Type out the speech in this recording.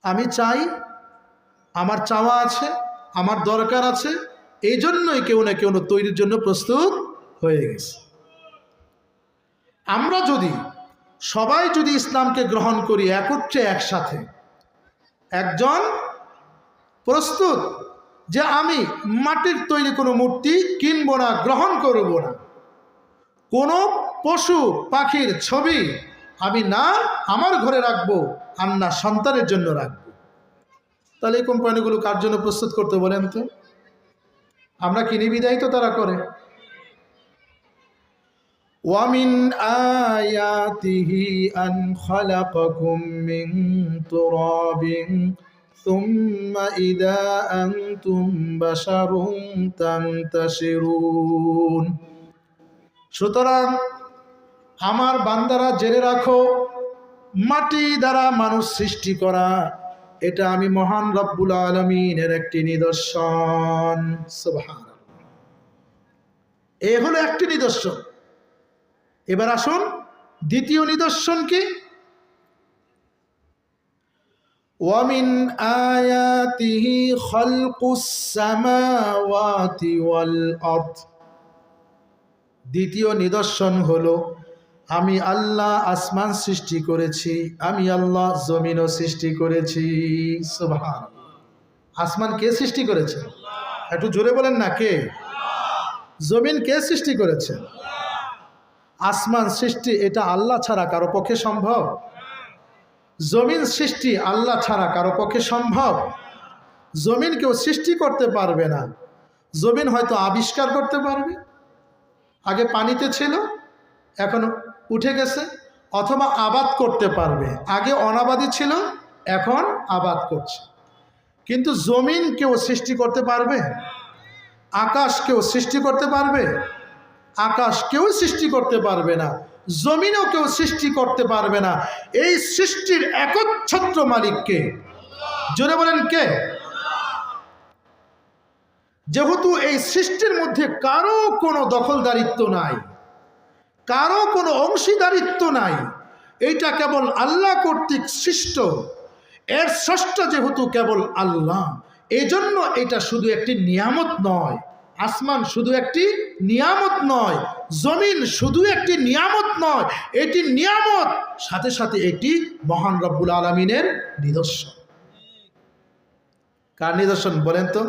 আমি চাই, আমার চাওয়া আছে, আমার দরকার আছে, এই জন্যই কেউ না কেউ তৈরির জন্য প্রস্তুত হয়ে গেছে। আমরা সবাই যদি ইসলামকে গ্রহণ করি একত্রে একসাথে, একজন প্রস্তুত যে আমি মাটির তৈরি কোনো মূর্তি কিনবো না, গ্রহণ করব না, কোনো পশু পাখির ছবি আমি না আমার ঘরে রাখবো আর না সন্তানের জন্য রাখবো, তাহলে এই কোম্পানিগুলো কার জন্য প্রস্তুত করতে বলেন তো? আমরা কিনি বিদায় তো তারা করে। وَمِنْ آيَاتِهِ أَنْ خَلَقَكُمْ مِنْ تُرَابٍ ثُمَّ إِذَا أَنْتُمْ بَشَرٌ تَنْتَشِرُونَ। সুতরাং আমার বান্দারা জেনে রাখো, মাটি দ্বারা মানুষ সৃষ্টি করা এটা আমি মহান রব্বুল আলামিনের একটি নিদর্শন। সুবহানাল্লাহ, এ হলো একটি নিদর্শন। এবার আসুন দ্বিতীয় নিদর্শন কি? ওয়ামিন আয়াতিহি খালকুস সামাওয়াতি ওয়াল আরদ। দ্বিতীয় নিদর্শন হলো আমি আল্লাহ আসমান সৃষ্টি করেছি, আমি আল্লাহ জমিনও সৃষ্টি করেছি। সুবহানাল্লাহ। আসমান কে সৃষ্টি করেছে? একটু জোরে বলেন না, কে? জমিন কে সৃষ্টি করেছে? আসমান সৃষ্টি এটা আল্লাহ ছাড়া কারো পক্ষে সম্ভব? জমিন সৃষ্টি আল্লাহ ছাড়া কারো পক্ষে সম্ভব? জমিন কেউ সৃষ্টি করতে পারবে না, জমিন হয়তো আবিষ্কার করতে পারবে, আগে পানিতে ছিল এখন উঠে গেছে, অথবা আবাদ করতে পারবে, আগে অনাবাদি ছিল এখন আবাদ করছে। কিন্তু জমিন কেউ সৃষ্টি করতে পারবে? আকাশ কেউ সৃষ্টি করতে পারবে? আকাশ কেউ সৃষ্টি করতে পারবে না, জমিনও কেউ সৃষ্টি করতে পারবে না। এই সৃষ্টির একচ্ছত্র মালিক কে? জোরে বলেন কে? যেহেতু এই সৃষ্টির মধ্যে কারো কোনো দখলদারিত্ব নাই, কারো কোনো অংশীদারিত্ব নাই, এইটা কেবল আল্লাহ কর্তৃক সৃষ্ট, এর স্রষ্টা যেহেতু কেবল আল্লাহ, এজন্য এটা শুধু একটি নিয়ামত নয়, আসমান শুধু একটি নিয়ামত নয়, জমিন শুধু একটি নিয়ামত নয়, এটি নিয়ামত সাথে সাথে একটি মহান রব্বুল আলামিনের নিদর্শন। কার নিদর্শন বলেন তো?